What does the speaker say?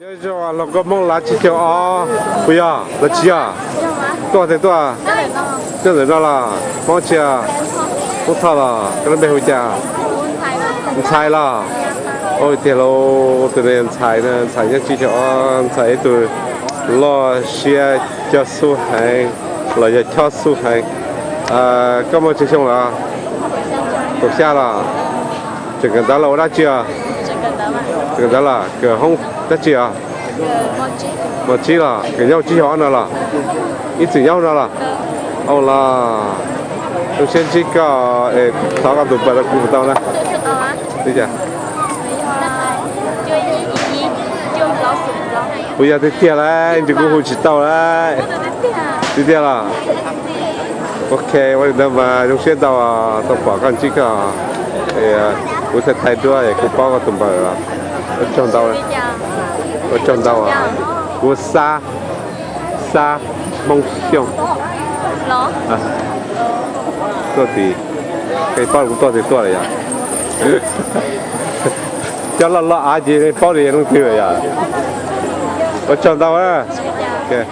就说那个梦拿起条啊，不要，那鸡啊，多少钱多少？这人到了，放弃啊，不操了，跟他没回家。你猜了？哦天喽，这人猜呢，猜一鸡条啊，猜一堆，老些叫苏海，老些跳苏海，干嘛去凶了？都下了，这个到了我那鸡啊，这个到了，个红那鸡啊。我知了，给nhau chỉ hỏi nào là ít chỉ nhau nào là ông là tôi先知个thảo cái tụi bạn là cùng tao nè đi chưa bây giờ tiếp theo đấy chỉ có hồi chỉ tao đấy tiếp theo là ok bây giờ mà trong xe tao tao bỏ cái chiếc tôi sẽ thay đuôi cũng bao cái tụi bạn là ở trong tao đấy ở trong tao我沙梦想，到底可以包多少多了呀？叫阿姐包的也能丢了呀？我找到了，OK。